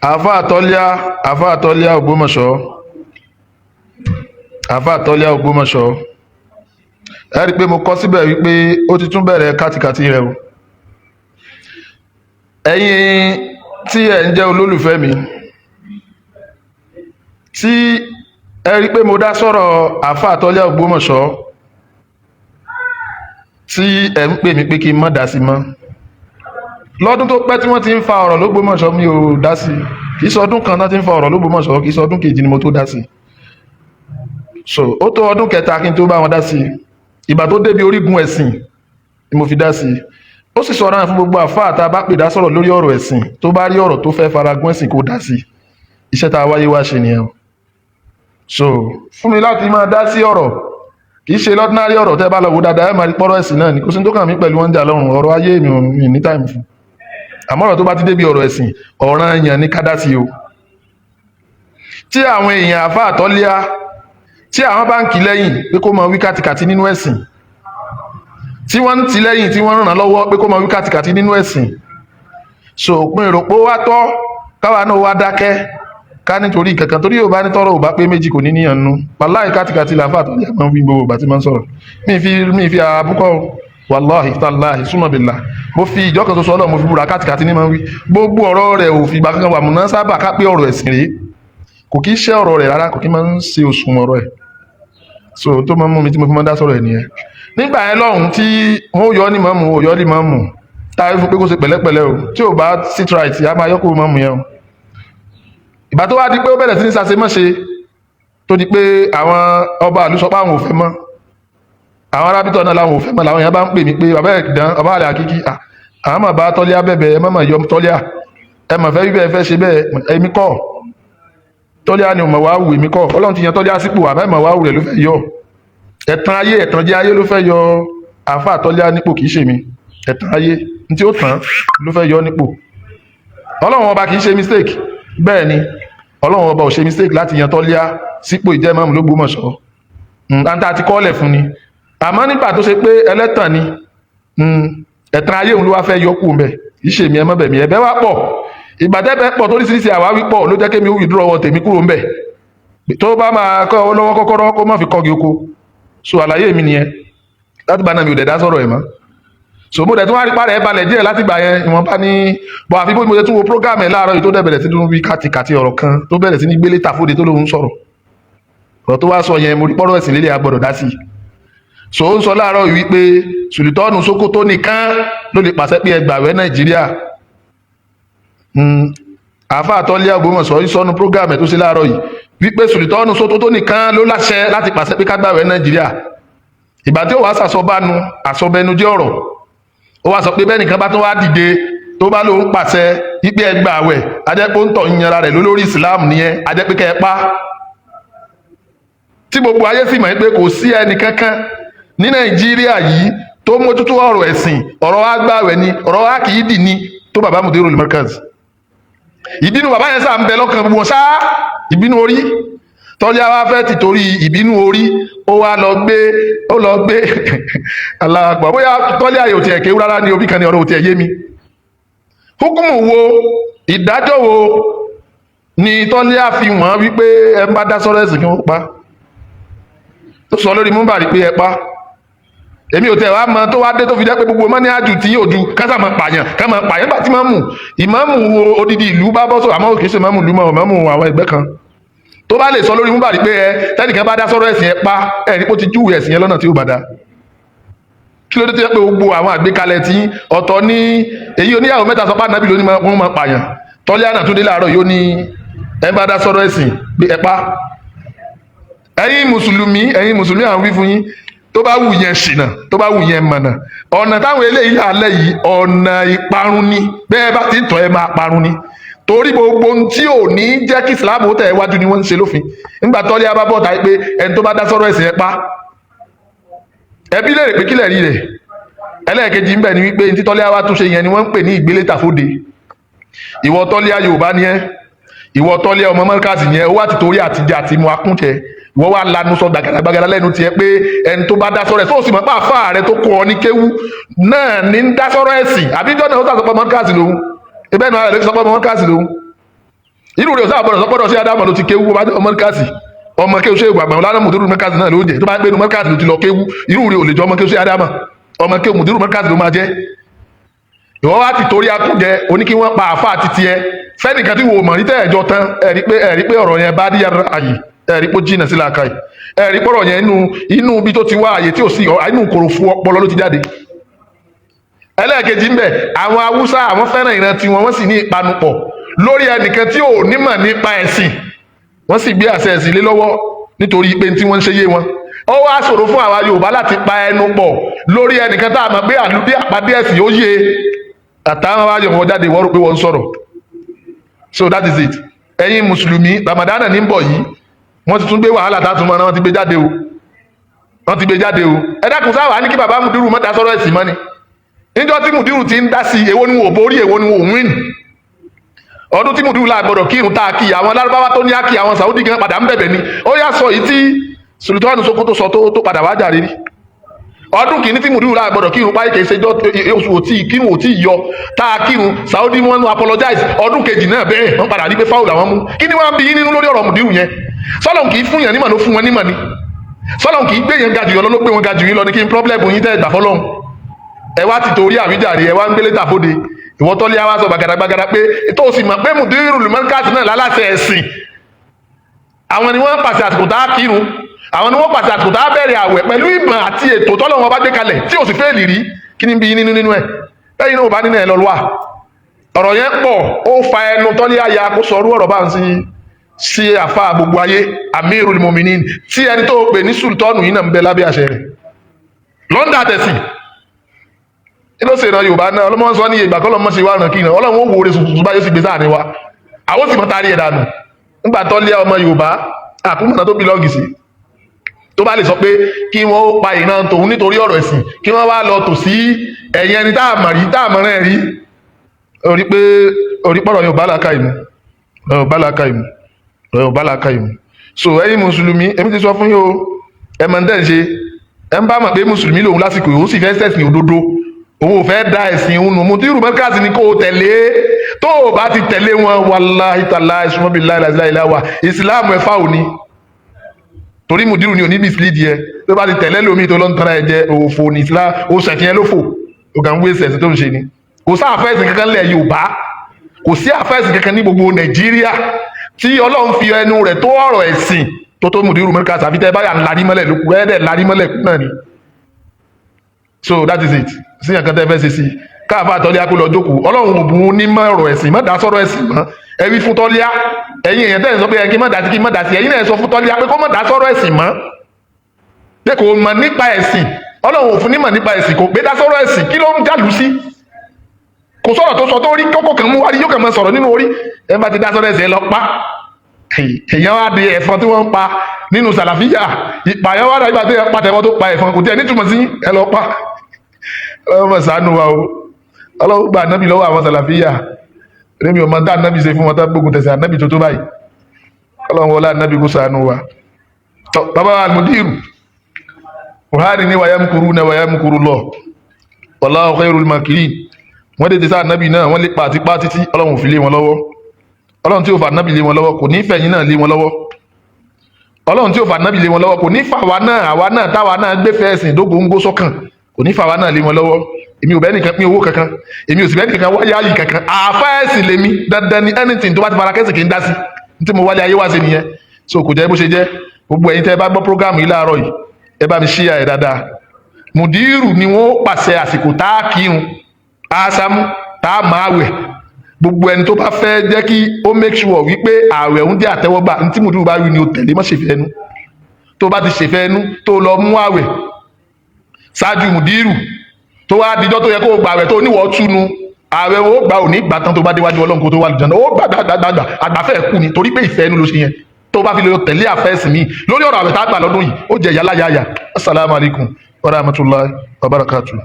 àfa àtọ́líà Ògbómọ̀ṣọ́, ẹ rí i pé mo kọ síbẹ̀ wípé ó ti tún bẹ̀rẹ̀ kátikàti rẹ̀ o. Ẹ̀yin tí ẹ̀ ń jẹ́ olólùfẹ́ mi, tí ẹ rí i pé mo dá sọ̀rọ̀ àfa àtọ́líà Ògbómọ̀ṣọ́ tí ẹ̀ ń pè mí pé kí n má dá sí mọ́. Lọ́dún tó pẹ́ tí wọ́n ti ń fa ọ̀rọ̀ l'Ógbómọ̀ṣọ́ mi ò dá sí. Kì í sọdún kan náà ti ń fa ọ̀rọ̀ l'Ógbómọ̀ṣọ́, kì í sọdún kejì ni mo tó dá sí. So ó tó ọdún kẹta kí n tó bá wọn dá sí. Ìgbà tó débi orígun ẹ̀sìn ni mo fi dá sí. Ó sì sọ̀rọ̀ fún gbogbo àfáà tá a bá pè dá sọ̀rọ̀ lórí ọ̀rọ̀ ẹ̀sìn tó bá rí ọ̀rọ̀ tó fẹ́ faragun ẹ̀sìn kó dá sí. Iṣẹ́ tá a wáyé wá ṣe nìyẹn. So fún mi láti máa dá sí ọ̀rọ̀, kì í ṣe lọ́dínárì ọ̀rọ̀ tẹ́ bá lọ wo dáadáa ẹ̀ máa rí pọ́rọ̀ ẹ̀sìn náà ni, kò sí tó kàn mí pẹ̀lú wọn jà lọ́rùn, ọ̀rọ̀ ayé mi ò ní táìmù fún. Àmọ́ ọ̀rọ̀ tó bá ti débi ọ̀rọ̀ ẹ̀sìn, ọ̀ràn èèyàn ní ká dá sí o. Tí àwọn èèyàn àfa àtọ́líà tí àwọn bá ń kì lẹ́yìn pé kó máa wí kàtìkàtì nínú ẹ̀sìn, tí wọ́n ń tì lẹ́yìn tí wọ́n ń ràn lọ́wọ́ pé kó máa wí kàtìkàtì nínú ẹ̀sìn, so òpin ìròpó wá tọ́ káwa náà wá dákẹ́ ká nítorí kankan, torí Yorùbá ní tọ́rọ̀ ò bá pé méjì kò ní níyàn nú. Wàláhì kàtìkàtì làfa àtọ́líà máa ń wí gbogbo ìgbà tí máa ń sọ̀rọ̀. Mi fi àbúkọ́ wàláhì tàláhì súnmọ́ bìlà, mo fi ìjọ kan tó sọ Ọlọ́run mo fi búra kàtìkàtì ní máa ń wí. Gbogbo ọ̀rọ̀ rẹ̀ ò fi ìgbà kankan wà múná sábà ká pé ọ̀rọ̀ ẹ̀sìn rèé, kò kí í ṣe ọ̀rọ̀ rẹ̀ rárá, kò kí máa ń ṣe òṣùwọ̀n ọ̀rọ̀ ẹ̀. So tó máa ń mú mi tí mo fi máa ń dá sọ̀rọ̀ ẹ̀ nìyẹn. Nígbà yẹn lọ́hùn tí wọ́n yọ ní mọ́mù ò yọ ní mọ́mù, táyé fún pé kó ṣe pẹ̀lẹ́pẹ̀lẹ́ o, tí ò bá sit right a máa yọ kó mọ́mù yẹn o. Ìgbà tó wá di pé ó bẹ̀rẹ̀ sí ní ṣàṣemọ́ṣe tó di pé àwọn ọba àlú sọ pé àwọn ò fẹ́ mọ́, àwọn arábítọ̀ náà làwọn ò fẹ́ mọ́, làwọn èèyàn bá ń pè mí pé bàbá ẹ̀dán bàbá àlẹ́ àkíkí àwọn máa bá tọ́líà bẹ̀bẹ̀ ẹ má yọ tọ́líà, ẹ mà fẹ́ wíbẹ̀ fẹ́ ṣe bẹ́ẹ̀, èmi kọ́ tọ́líà ni ò mọ̀ wá wù, èmi kọ́ Ọlọ́run ti yan tọ́líà sípò, àbẹ́ mọ̀ wá wù rẹ̀ ló fẹ́ yọ. Ẹ̀tàn ayé ẹ̀tàn jẹ́ ayé ló fẹ́ yọ àáfà tọ́líà nípò, kì í ṣe mi. Ẹ̀tàn ayé ní tí ó tàn ló fẹ́ yọ nípò. Ọlọ́run ọba kì í ṣe mistake, bẹ́ẹ̀ ni Ọlọ́run ọba ò ṣe mistake láti yan tọ́líà sípò ìjẹ́ ìmáàmù l'Ógbómọ̀ṣọ́. Àǹtà ti kọ́lẹ̀ fún ni. Àmọ́ nígbà tó ṣe pé ẹlẹ́tàn ni, ẹ̀tàn ayé òun ló wá fẹ́ yọ kù mbẹ̀, kì í ṣe mi ẹ mọ́ bẹ̀ mi, ẹ̀bẹ̀ wá pọ̀. Ìgbà tẹ́bẹ̀ pọ̀ tó oríṣiríṣi àwáwí pọ̀ ló jẹ́ kémi ó withdraw ọwọ́ tèmi kúrò mbẹ̀. Tó bá máa kọ́ ọ lọ́wọ́ kọ́kọ́rọ́ kó má fi kọ́gi oko. So àlàyé mi nìyẹn láti bá náà mi ò dẹ̀ dá sọ̀rọ̀ ẹ̀ mọ́. So mo dẹ̀ tún wá rí parẹ́ balẹ̀ díẹ̀ láti gbà yẹn, ìwọ̀n bá ní bọ̀ àfi bó mo ṣe tún wo program ẹ̀ láàárọ̀ yìí tó dẹ̀ bẹ̀rẹ̀ sí ní wí kàtìkàtì ọ̀rọ̀ kan tó bẹ̀rẹ̀ sí ní gbélé tàfóde tó lóun sọ̀rọ̀. Ọ̀rọ̀ tó wá sọ yẹn mo rí pọ́rọ̀ ẹ̀sìn lélẹ̀ agbọ́dọ̀ dá sí. So ó ń sọ láàárọ̀ yìí wípé Sùlùtọ́ọ̀nù Sókótó nìkan ló lè pàṣẹ pé ẹgbàwẹ́ Nàìjíríà. Àáfà àtọ́líà Ògbómọ̀ṣọ́ ìsọnù program ẹ̀ tó ṣe láàárọ̀ yìí wípé Sùlùtọ́ọ̀nù Sókótó nìkan ló láṣẹ láti pàṣẹ pé kágbàwẹ́ Nàìjíríà. Ìgbà tí ó wá sàsọbánu àsọbẹnu jẹ́ ọ̀rọ̀, ó wá sọ pé bẹ́ẹ̀ nìkan bá tún wá dìde tó bá lóun pàṣẹ wípé ẹgbàwẹ́ ajẹ́pọ̀ ń tọ̀ ìyanra rẹ̀ lórí Islam nìyẹn, ajẹ́pẹ́ kẹ́ ẹ pa. Tí gbogbo ayé sì mọ̀ pé kò sí ẹnì kankan ní Nàìjíríà yìí tó mójútó ọ̀rọ̀ ẹ̀sìn, ọ̀rọ̀ àgbàwẹ̀ ni, ọ̀rọ̀ àkìídì ni tó bàbá Mudirul Markaz. Ìbínú bàbá yẹn sáà ń bẹ lọ́kàn wọn ṣáá, ìbínú orí tọ́líà wá fẹ́ ti torí ìbínú orí ó wá lọ gbé aláàpọ̀ bóyá tọ́líà yóò tiẹ̀ kéwú rárá ní orí kan ní ọ̀rọ̀ òtí ẹ̀yé mi. Hukumu wo, ìdájọ́ wo ni tọ́líà fi wọ́n wípé ẹ bá dá sọ́rọ̀ ẹ̀sìn kí wọ́n pa, tó sọ lórí múmbàrí pé ẹ pa. Èmi ò tẹ̀ wá mọ tó wá dé tó fi jẹ́ pé gbogbo mọ́ ní àjù tí yóò ju kásà máa pààyàn bá tí ìmáàmù odidi ìlú bá bọ́ sọ, àmọ́ kì í ṣe ìmáàmù ìlú mọ́ ìmáàmù àwọn ẹgbẹ́ kan tó bá lè sọ lórí múmbàrí pé tẹ́nìkan bá dá sọ́rọ̀ ẹ̀sìn ẹ pa, ẹ̀rí ó ti júwe ẹ̀sìn yẹn lọ́nà tí ó bá dá. Kí ló dé tó yẹ pé gbogbo àwọn àgbékalẹ̀ tí ọ̀tọ̀ ní èyí oníyàwó mẹ́ta sọ pé Ànábì ló ní wọ́n máa pààyàn, Tọ́líà náà tún dé láàárọ̀ yóò ní ẹ bá dá sọ́rọ̀ ẹ̀sìn pé ẹ pa. Ẹ̀yin mùsùlùmí àwọn wí fún yín, tó bá wù yẹn ṣìnà, tó bá wù yẹn mọ̀nà. Ọ̀nà táwọn eléyìí alẹ́ yìí ọ̀nà ìparun ni, bẹ́ẹ̀ bá ti ń tọ́ ẹ máa parun ni. Torí gbogbo ohun tí ò ní jẹ́ kí Islam ó tẹ̀ wájú ni wọ́n ń ṣe lófin. Nígbà Tọ́líà bá bọ̀ táyé pé ẹni tó bá dá sọ́rọ̀ ẹ̀sìn ẹ pa. Ẹbí lè rè pé kílẹ̀ rí rẹ̀. Ẹlẹ́ẹ̀kejì ń bẹ ni wípé tí Tọ́líà wá tún ṣe yẹn ni wọ́n ń pè ní ìgbélé tàfóde. Ìwọ Tọ́líà Yorùbá ni ẹ́, ìwọ Tọ́líà ọmọ Markaz yẹn ó wá ti torí àtijọ́ àti mu akúntẹ. Ìwọ wá lanu sọ gbàgàdàgbàgàdà lẹ́nu tiẹ̀ pé ẹni tó bá dá sọ́rọ̀ ẹ̀ tó sì mọ̀ pé àfáà rẹ tó kọ́ ọ ní kéwú náà ní ń dá sọ́rọ̀ ẹ̀sìn, àbíjọ́ náà ó sàsọpọ̀ Markaz lòun, ibẹ̀ náà rẹ̀ ló sọpọ̀ Markaz lòun. irú rẹ̀ sáà gbọ́dọ̀ sí Ádámù ló ti kéwú bá jẹ́ ọmọ káàsì ọmọ kéwú ṣe ìgbàgbọ́n ọlọ́nà mùdírù mẹ́kàsì náà ló jẹ́ tó bá gbé nu mẹ́kàsì ló ti lọ kéwú irú rẹ̀ ò lè jọ ọmọ kéwú ṣe Ádámù ọmọ kéwú mùdírù mẹ́kàsì ló máa jẹ́ ìwọ́n wá ti torí akújẹ oní kí wọ́n pa àfa àti tiẹ̀ fẹ́nìkan tí wò mọ̀ ní tẹ́ẹ̀jọ tán ẹ̀rí pé ọ̀rọ̀ yẹn bá díyà àyè ẹ̀rí pé ó jìnà sí làákàyè ẹ̀rí pé ọ̀rọ̀ yẹn inú ibi tó ti wá àyè tí ò sí inú kòròfo ọpọlọ ló ti jáde. ẹlẹ́ẹ̀kejì ń bẹ àwọn Haúsá àwọn fẹ́ràn ìran tiwọn wọ́n sì ní ìpanupọ̀ lórí ẹnìkan tí ò nímọ̀ nípa ẹ̀sìn wọ́n sì gbé àṣẹ ẹ̀sìn lé lọ́wọ́ nítorí pé tí wọ́n ń ṣe yé wọn. ó wá ṣòro fún àwa Yorùbá láti pa ẹnu pọ̀ lórí ẹnìkan tá a mọ̀ pé àlùdí àpàdé ẹ̀sìn ó yé àtàwọn wájú wọn jáde wọ́n rò pé wọ́n ń sọ̀rọ̀. So that is it. ẹ̀yin mùsùlùmí Ramadan ní ń bọ̀ yìí wọ́n ti tún gbé wàhálà tátún mọ́ wọ́n ti gbé jáde o ẹ dákun sáwà ní kí bàbá mùdírù má dá sọ́rọ̀ ẹ̀sìn mọ́ ni níjọ́ tí mùdírù ti ń dá sí èwo ni wò borí èwo ni wò win ọdún tí mùdírù láàgbọ̀dọ̀ kírun tá a kí àwọn lárúbáwá tó ní á kí àwọn Saudi gan padà ń bẹ̀bẹ̀ ni ó yá sọ yìí tí Sultanu Sokoto sọ tó padà wá jàre rí ọdún kìíní tí mùdírù láàgbọ̀dọ̀ kírun páyì kìí ṣejọ́ oṣù kírun ò tí ì yọ tá a kírun Saudi wọn nu apologize ọdún kejì náà bẹ́ẹ̀ wọ́n padà rí pé fáwọn làwọn mú kí ni wọ́n bí yín nínú lórí ọ̀rọ̀ mùdírù yẹn sọ́lọ́n kì í fún yàn nímọ̀ ló fún wọn nímọ̀ ni sọ́lọ́n kì í gbé yẹn gajù yọ ló gbé wọn gajù yín lọ ní kí n problem yín tẹ́ gbà fọ́lọ́hún ẹ wá ti torí àwíjàre ẹ wá ń gbélé tàbóde ìwọ́n tọ́lé àwa sọ gbàgàdàgbàgàdà pé tó o sì mọ̀ pé mùdírù lùmọ́ńkàtì náà láláṣẹ ẹ̀sìn àwọn ni wọ́n pàṣẹ àsìkò tá a kírun àwọn ni wọ́n pàṣẹ àsìkò tá a bẹ̀rẹ̀ àwẹ̀ pẹ̀lú ìmọ̀ àti ètò tọ́lọ́wọ́n bá gbé kalẹ̀ tí ò sì fẹ́ẹ̀lì rí kí ni bí nínú ẹ̀ lẹ́yìn náà ò bá nínú ẹ̀ lọ́lọ́wà ọ̀rọ̀ yẹn pọ̀ ó fa ẹnu tọ́lé àyà kó sọ orú ọ̀rọ̀ bá ń sí àfa gbogbo ayé Amirul Muminin tí ẹni tó pè ní sultanu yìí náà ń bẹ lábẹ́ àṣẹ rẹ̀ lọ́ndà tẹ̀sí ló ṣe ìran Yorùbá náà ọlọ́mọ sọ ní ìgbà kọ́ lọ́mọ ṣe wá ràn kí náà Ọlọ́run ó wo oore tuntun báyìí ó sì gbé sáà ní wa àwọn sì mọ́ tarí ẹ̀ dànù nígbà tó lé ọmọ Yorùbá àkúmọ̀nà tó bílọ́ọ̀gì sí tó bá lè sọ pé kí wọ́n ó pa ìran tòun nítorí ọ̀rọ̀ ẹ̀sìn kí wọ́n wá lọ tò sí ẹ̀yìn ẹni tá a mọ̀ rí tá a mọ̀ rẹ̀ rí orí pọ̀rọ̀ Yorùbá làákà ìmú so ẹ̀yin mùsùlùmí èmi ti sọ fún yín o ẹ mọ̀ ní ṣe ẹ ń bá mọ̀ pé mùsùlùmí lòun lásìkò òun sì fẹ́ ṣẹ̀sìn òdodo òun ò fẹ́ da ẹ̀sìn òun nù Mùdírù Markaz ni kò tẹ̀lé tó o bá ti tẹ̀lé wọn wallahi tallahi sumabillahi la ilaha wa ìsìláàmù ẹ̀fà òní torí Mùdírù ni òní mislead yẹ tó bá ti tẹ̀lé lómi tó ló ń tanra ẹ̀ jẹ òfò ní islam ó ṣẹ̀sìn yẹn ló fò ó kàn ń wé ẹ̀sìn tó ń ṣe ni kò sí àfẹ́sìn kankan lẹ̀ Yorùbá kò sí àfẹ́sìn kankan ní gbogbo Nàìjíríà tí Ọlọ́run fi ẹnu rẹ̀ tó ọ̀rọ̀ ẹ̀sìn tó Mùdírù Markaz àfi tẹ́ báyà larí mọ́lẹ̀ lókù ẹ̀ẹ́dẹ̀ larí mọ́lẹ̀ kú náà ni so that is it sí yàn kan tẹ́ fẹ́ ṣe sí káàfà tọ́líà kó lọ jókòó Ọlọ́run ò bùn ní mọ́ ọ̀rọ̀ ẹ̀sìn má dá sọ́rọ̀ ẹ̀sìn mọ́ ẹ wí fún tọ́líà ẹ̀yin èèyàn tẹ́ ẹ̀ sọ pé kí má dá sí kí má dá sí ẹ̀yin náà sọ fún tọ́líà pé kó má dá sọ́rọ̀ ẹ̀sìn mọ́ pé kò mọ̀ nípa ẹ̀sìn Ọlọ́run ò fún ní mọ̀ nípa ẹ̀sìn kò gbé dá sọ́rọ̀ ẹ̀sìn kí ló ń jálù sí kò sọ̀rọ̀ tó sọ tó rí kókó kan mú wárí yóò kàn máa sọ̀rọ̀ nínú orí ẹ bá ti dá sọ́rọ̀ ẹ̀sìn ẹ lọ pa èèyàn wá di ẹ̀fọn tí wọ́n ń pa nínú sàlàfíà ìpààyàn wá dàgbà tí ẹ pa tẹ̀wọ́n tó pa ẹ̀fọn kò tí ẹ nítumọ̀ sí ẹ lọ pa ọlọ́mọ ṣàánú wa o ọlọ́wọ́ gba ànábì lọ́wọ́ àwọn sàlàfíà rémi ọmọ dá ànábì ṣe fún wọn tá gbógun tẹ̀sẹ̀ ànábì tó báyìí ọlọ́wọ́ wọlé ànábì kó ṣàánú wa bàbá wa Mùdírù Buhari ní wayamkuruna wayamkurullah wallahu khairul makirin wọ́n dé ti sá ànábì náà wọ́n lé pa àti pa títí Ọlọ́run fi lé wọn lọ́wọ́ Ọlọ́run tí ó fa ànábì lé wọn lọ́wọ́ kò ní fẹ̀yìn náà lé wọn lọ́wọ́ Ọlọ́run tí ó fa ànábì lé wọn lọ́wọ́ kò ní fà wá náà àwa náà táwa náà gbé fẹ́ ẹ̀sìn dógóńgó sọ́kàn kò ní fà wá náà lé wọn lọ́wọ́ èmi ò bẹ́ẹ̀ nìkan pín owó kankan èmi ò sì bẹ́ẹ̀ nìkan wáyé ayé kankan àfẹ́ẹ̀sì lèmi dandan ni anything tó bá ti fara kẹ́sì kì í dá sí ní tí mo wálé ayé wá sí nìyẹn so kò jẹ́ bó ṣe jẹ́ gbogbo ẹ̀yin tẹ́ bá gbọ́ program yìí láàárọ̀ yìí ẹ bá mi ṣíyà ẹ̀ dáadáa Mùdírù ni wọ́n pàṣẹ àsìkò tá a kírun ásámú tá a máa wẹ̀ gbogbo ẹni tó bá fẹ́ jẹ́ kí ó make sure wípé ààwẹ̀ ń jẹ́ àtẹ́wọ́gbà ní tí Mùdírù bá wí ni ó tẹ̀lé má ṣèfẹ́ ẹnu tó bá ti ṣèfẹ́ ẹnu tó lọ mú ààwẹ̀ ṣáájú Mùdírù tó wá dijọ́ tó yẹ kó gbà ààwẹ̀ tó níwọ̀ túnu ààwẹ̀ ó gbà òní gbà tán tó bá déwájú Ọlọ́run kó tó wà lùjọ́nà ó gbàgbàgbà àgbàfẹ́ kú ni torí pé ìfẹ́ ẹnu ló ṣe yẹn tó bá fi lè tẹ̀lé àfẹ́sì mi lórí ọ̀rọ̀ ààwẹ̀ tá a gbà lọ́dún yìí ó jẹ́ yálàyàyà. Assalamu alaikum wa rahmatullahi wa barakatuh.